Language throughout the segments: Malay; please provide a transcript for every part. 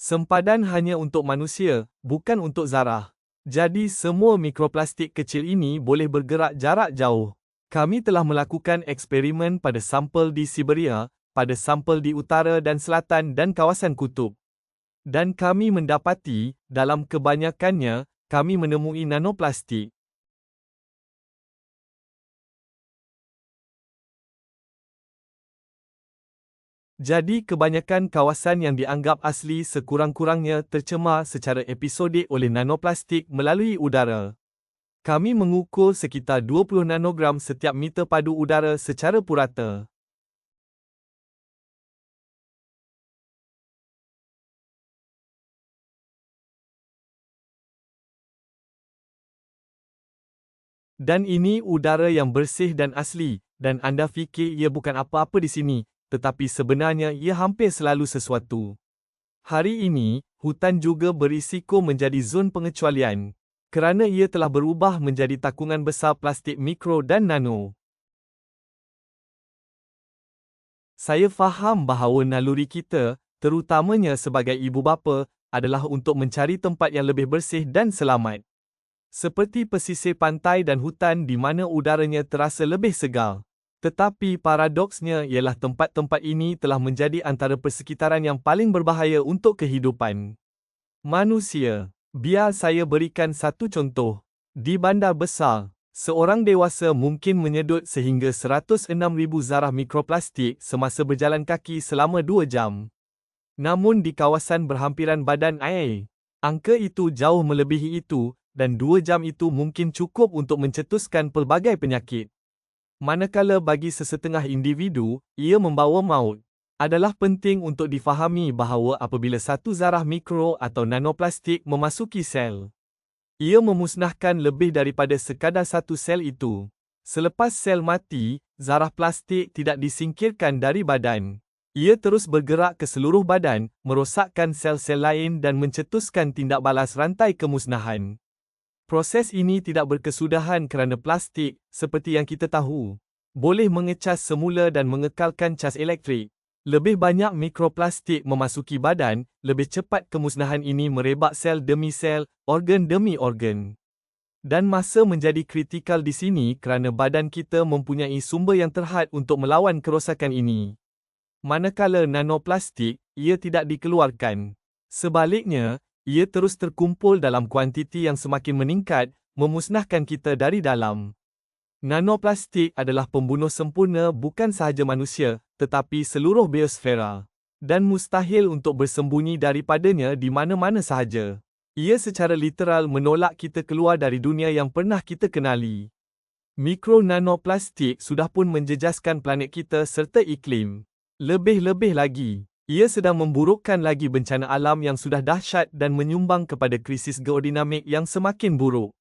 Sempadan hanya untuk manusia, bukan untuk zarah. Jadi semua mikroplastik kecil ini boleh bergerak jarak jauh. Kami telah melakukan eksperimen pada sampel di Siberia, pada sampel di utara dan selatan dan kawasan kutub. Dan kami mendapati, dalam kebanyakannya, kami menemui nanoplastik. Jadi kebanyakan kawasan yang dianggap asli sekurang-kurangnya tercemar secara episodik oleh nanoplastik melalui udara. Kami mengukur sekitar 20 nanogram setiap meter padu udara secara purata. Dan ini udara yang bersih dan asli, dan anda fikir ia bukan apa-apa di sini, tetapi sebenarnya ia hampir selalu sesuatu. Hari ini, hutan juga berisiko menjadi zon pengecualian, kerana ia telah berubah menjadi takungan besar plastik mikro dan nano. Saya faham bahawa naluri kita, terutamanya sebagai ibu bapa, adalah untuk mencari tempat yang lebih bersih dan selamat. Seperti pesisir pantai dan hutan di mana udaranya terasa lebih segar. Tetapi paradoksnya ialah tempat-tempat ini telah menjadi antara persekitaran yang paling berbahaya untuk kehidupan manusia. Biar saya berikan satu contoh. Di bandar besar, seorang dewasa mungkin menyedut sehingga 106,000 zarah mikroplastik semasa berjalan kaki selama 2 jam. Namun di kawasan berhampiran badan air, angka itu jauh melebihi itu, dan 2 jam itu mungkin cukup untuk mencetuskan pelbagai penyakit. Manakala bagi sesetengah individu, ia membawa maut. Adalah penting untuk difahami bahawa apabila satu zarah mikro atau nanoplastik memasuki sel, ia memusnahkan lebih daripada sekadar satu sel itu. Selepas sel mati, zarah plastik tidak disingkirkan dari badan. Ia terus bergerak ke seluruh badan, merosakkan sel-sel lain dan mencetuskan tindak balas rantai kemusnahan. Proses ini tidak berkesudahan kerana plastik, seperti yang kita tahu, boleh mengecas semula dan mengekalkan cas elektrik. Lebih banyak mikroplastik memasuki badan, lebih cepat kemusnahan ini merebak sel demi sel, organ demi organ. Dan masa menjadi kritikal di sini kerana badan kita mempunyai sumber yang terhad untuk melawan kerosakan ini. Manakala nanoplastik, ia tidak dikeluarkan. Sebaliknya, ia terus terkumpul dalam kuantiti yang semakin meningkat, memusnahkan kita dari dalam. Nanoplastik adalah pembunuh sempurna bukan sahaja manusia, tetapi seluruh biosfera. Dan mustahil untuk bersembunyi daripadanya di mana-mana sahaja. Ia secara literal menolak kita keluar dari dunia yang pernah kita kenali. Mikro-nanoplastik sudah pun menjejaskan planet kita serta iklim. Lebih-lebih lagi, ia sedang memburukkan lagi bencana alam yang sudah dahsyat dan menyumbang kepada krisis geodinamik yang semakin buruk.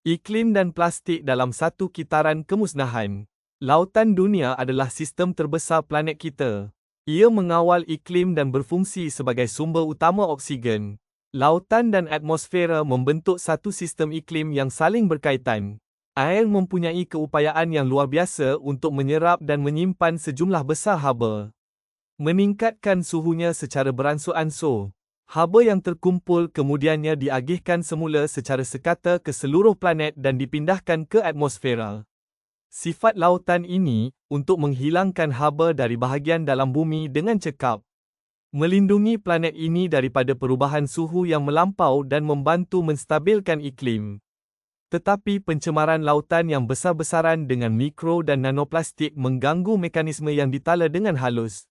Iklim dan plastik dalam satu kitaran kemusnahan. Lautan dunia adalah sistem terbesar planet kita. Ia mengawal iklim dan berfungsi sebagai sumber utama oksigen. Lautan dan atmosfera membentuk satu sistem iklim yang saling berkaitan. Air mempunyai keupayaan yang luar biasa untuk menyerap dan menyimpan sejumlah besar haba. Meningkatkan suhunya secara beransur-ansur. Haba yang terkumpul kemudiannya diagihkan semula secara sekata ke seluruh planet dan dipindahkan ke atmosfera. Sifat lautan ini, untuk menghilangkan haba dari bahagian dalam bumi dengan cekap. Melindungi planet ini daripada perubahan suhu yang melampau dan membantu menstabilkan iklim. Tetapi pencemaran lautan yang besar-besaran dengan mikro dan nanoplastik mengganggu mekanisme yang ditala dengan halus.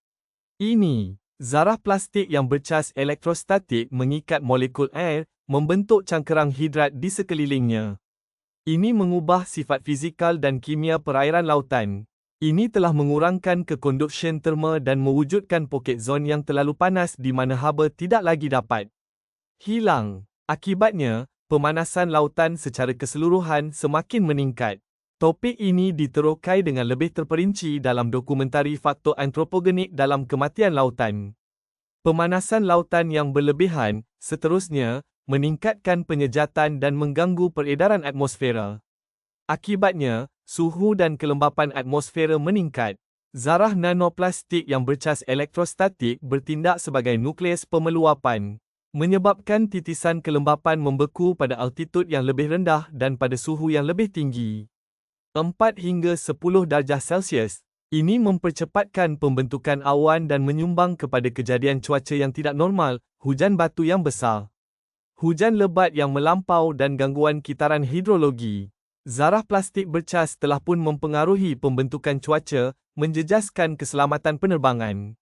Ini, zarah plastik yang bercas elektrostatik mengikat molekul air, membentuk cangkerang hidrat di sekelilingnya. Ini mengubah sifat fizikal dan kimia perairan lautan. Ini telah mengurangkan kekonduksion terma dan mewujudkan poket zon yang terlalu panas di mana haba tidak lagi dapat hilang. Akibatnya, pemanasan lautan secara keseluruhan semakin meningkat. Topik ini diterokai dengan lebih terperinci dalam dokumentari faktor antropogenik dalam kematian lautan. Pemanasan lautan yang berlebihan, seterusnya, meningkatkan penyejatan dan mengganggu peredaran atmosfera. Akibatnya, suhu dan kelembapan atmosfera meningkat. Zarah nanoplastik yang bercas elektrostatik bertindak sebagai nukleus pemeluapan. menyebabkan titisan kelembapan membeku pada altitud yang lebih rendah dan pada suhu yang lebih tinggi. 4 hingga 10 darjah Celsius. Ini mempercepatkan pembentukan awan dan menyumbang kepada kejadian cuaca yang tidak normal, hujan batu yang besar, hujan lebat yang melampau dan gangguan kitaran hidrologi. Zarah plastik bercas telah pun mempengaruhi pembentukan cuaca, menjejaskan keselamatan penerbangan,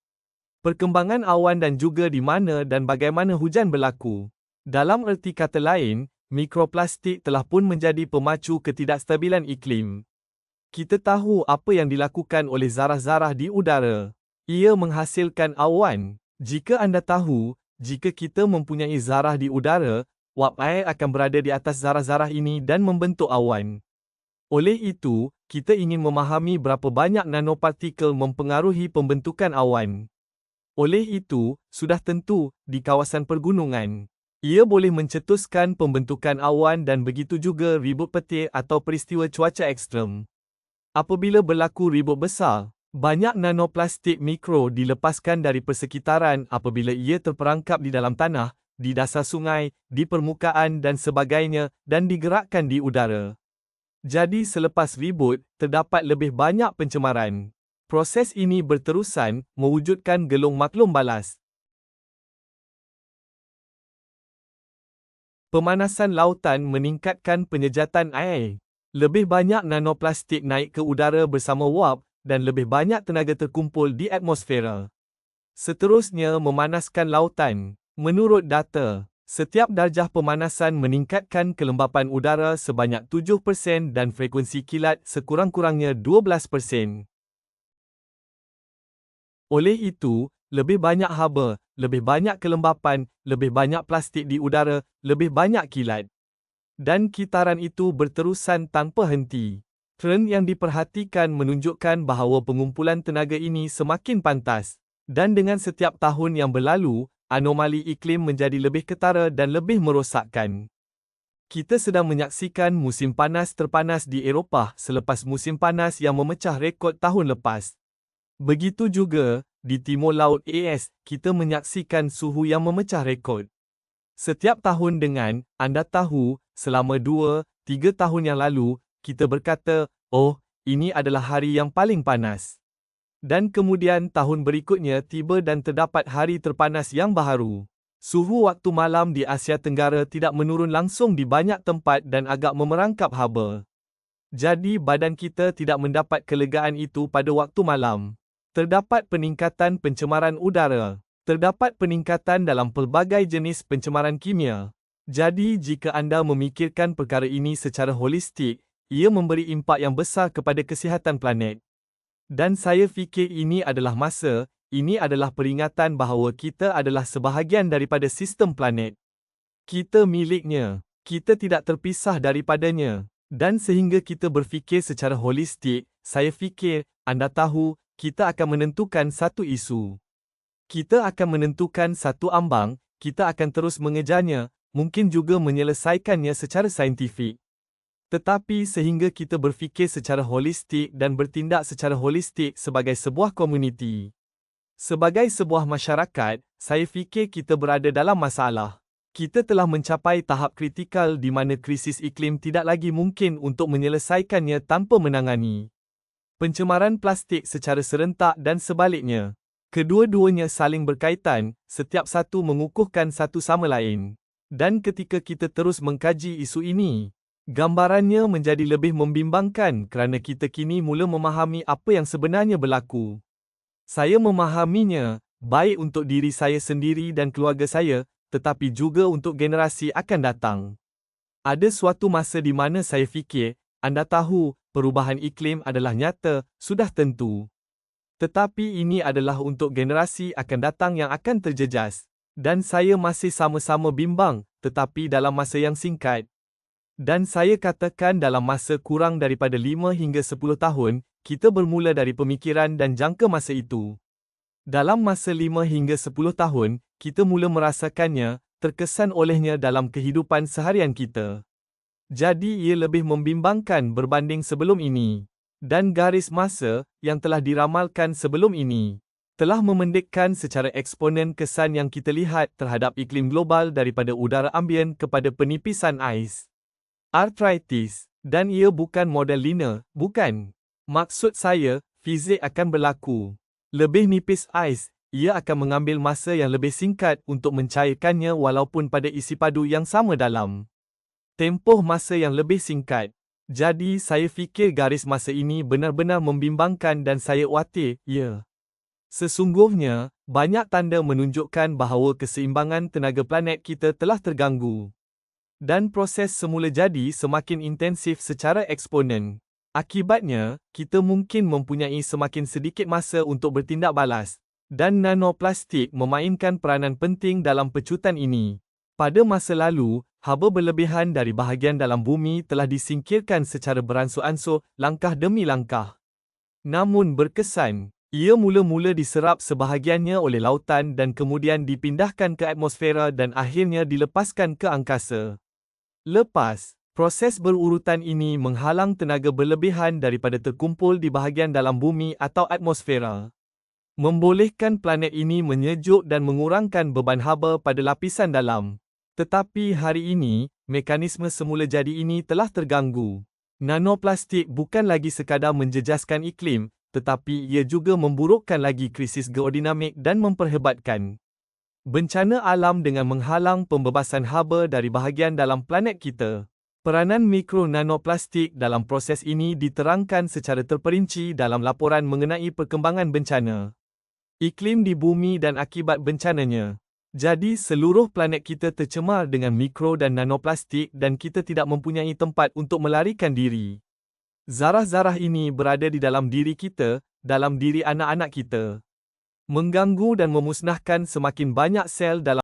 perkembangan awan dan juga di mana dan bagaimana hujan berlaku. Dalam erti kata lain, mikroplastik telah pun menjadi pemacu ketidakstabilan iklim. Kita tahu apa yang dilakukan oleh zarah-zarah di udara. Ia menghasilkan awan. Jika anda tahu, jika kita mempunyai zarah di udara, wap air akan berada di atas zarah-zarah ini dan membentuk awan. Oleh itu, kita ingin memahami berapa banyak nanopartikel mempengaruhi pembentukan awan. Oleh itu, sudah tentu, di kawasan pergunungan, ia boleh mencetuskan pembentukan awan dan begitu juga ribut petir atau peristiwa cuaca ekstrem. Apabila berlaku ribut besar, banyak nanoplastik mikro dilepaskan dari persekitaran apabila ia terperangkap di dalam tanah, di dasar sungai, di permukaan dan sebagainya dan digerakkan di udara. Jadi selepas ribut, terdapat lebih banyak pencemaran. Proses ini berterusan, mewujudkan gelung maklum balas. Pemanasan lautan meningkatkan penyejatan air. Lebih banyak nanoplastik naik ke udara bersama wap, dan lebih banyak tenaga terkumpul di atmosfera. Seterusnya memanaskan lautan. Menurut data, setiap darjah pemanasan meningkatkan kelembapan udara sebanyak 7% dan frekuensi kilat sekurang-kurangnya 12%. Oleh itu, lebih banyak haba, lebih banyak kelembapan, lebih banyak plastik di udara, lebih banyak kilat. Dan kitaran itu berterusan tanpa henti. Trend yang diperhatikan menunjukkan bahawa pengumpulan tenaga ini semakin pantas. Dan dengan setiap tahun yang berlalu, anomali iklim menjadi lebih ketara dan lebih merosakkan. Kita sedang menyaksikan musim panas terpanas di Eropah selepas musim panas yang memecah rekod tahun lepas. Begitu juga, di Timur Laut AS, kita menyaksikan suhu yang memecah rekod. Setiap tahun dengan, anda tahu, selama 2-3 tahun yang lalu, kita berkata, oh, ini adalah hari yang paling panas. Dan kemudian tahun berikutnya tiba dan terdapat hari terpanas yang baharu. Suhu waktu malam di Asia Tenggara tidak menurun langsung di banyak tempat dan agak memerangkap haba. Jadi badan kita tidak mendapat kelegaan itu pada waktu malam. Terdapat peningkatan pencemaran udara. Terdapat peningkatan dalam pelbagai jenis pencemaran kimia. Jadi jika anda memikirkan perkara ini secara holistik, ia memberi impak yang besar kepada kesihatan planet. Dan saya fikir ini adalah peringatan bahawa kita adalah sebahagian daripada sistem planet. Kita miliknya. Kita tidak terpisah daripadanya. Dan sehingga kita berfikir secara holistik, saya fikir, anda tahu, kita akan menentukan satu isu. Kita akan menentukan satu ambang, kita akan terus mengejarnya, mungkin juga menyelesaikannya secara saintifik. Tetapi sehingga kita berfikir secara holistik dan bertindak secara holistik sebagai sebuah komuniti. Sebagai sebuah masyarakat, saya fikir kita berada dalam masalah. Kita telah mencapai tahap kritikal di mana krisis iklim tidak lagi mungkin untuk menyelesaikannya tanpa menangani pencemaran plastik secara serentak dan sebaliknya. Kedua-duanya saling berkaitan, setiap satu mengukuhkan satu sama lain. Dan ketika kita terus mengkaji isu ini, gambarannya menjadi lebih membimbangkan kerana kita kini mula memahami apa yang sebenarnya berlaku. Saya memahaminya, baik untuk diri saya sendiri dan keluarga saya, tetapi juga untuk generasi akan datang. Ada suatu masa di mana saya fikir, anda tahu, perubahan iklim adalah nyata, sudah tentu. Tetapi ini adalah untuk generasi akan datang yang akan terjejas. Dan saya masih sama-sama bimbang, tetapi dalam masa yang singkat. Dan saya katakan dalam masa kurang daripada 5 hingga 10 tahun, kita bermula dari pemikiran dan jangka masa itu. Dalam masa 5 hingga 10 tahun, kita mula merasakannya, terkesan olehnya dalam kehidupan seharian kita. Jadi ia lebih membimbangkan berbanding sebelum ini. Dan garis masa, yang telah diramalkan sebelum ini. telah memendekkan secara eksponen kesan yang kita lihat terhadap iklim global daripada udara ambien kepada penipisan ais, arthritis, dan ia bukan model linear, bukan. Maksud saya, fizik akan berlaku. Lebih nipis ais, ia akan mengambil masa yang lebih singkat untuk mencairkannya walaupun pada isi padu yang sama dalam tempoh masa yang lebih singkat. Jadi saya fikir garis masa ini benar-benar membimbangkan dan saya khawatir, ya. Sesungguhnya, banyak tanda menunjukkan bahawa keseimbangan tenaga planet kita telah terganggu. Dan proses semula jadi semakin intensif secara eksponen. Akibatnya, kita mungkin mempunyai semakin sedikit masa untuk bertindak balas. Dan nanoplastik memainkan peranan penting dalam pecutan ini. Pada masa lalu, haba berlebihan dari bahagian dalam bumi telah disingkirkan secara beransur-ansur, langkah demi langkah. Namun berkesan, ia mula-mula diserap sebahagiannya oleh lautan dan kemudian dipindahkan ke atmosfera dan akhirnya dilepaskan ke angkasa. Lepas, proses berurutan ini menghalang tenaga berlebihan daripada terkumpul di bahagian dalam bumi atau atmosfera. Membolehkan planet ini menyejuk dan mengurangkan beban haba pada lapisan dalam. Tetapi hari ini, mekanisme semula jadi ini telah terganggu. Nanoplastik bukan lagi sekadar menjejaskan iklim, tetapi ia juga memburukkan lagi krisis geodinamik dan memperhebatkan bencana alam dengan menghalang pembebasan haba dari bahagian dalam planet kita. Peranan mikro nanoplastik dalam proses ini diterangkan secara terperinci dalam laporan mengenai perkembangan bencana iklim di bumi dan akibat bencananya. Jadi seluruh planet kita tercemar dengan mikro dan nanoplastik dan kita tidak mempunyai tempat untuk melarikan diri. Zarah-zarah ini berada di dalam diri kita, dalam diri anak-anak kita. Mengganggu dan memusnahkan semakin banyak sel dalam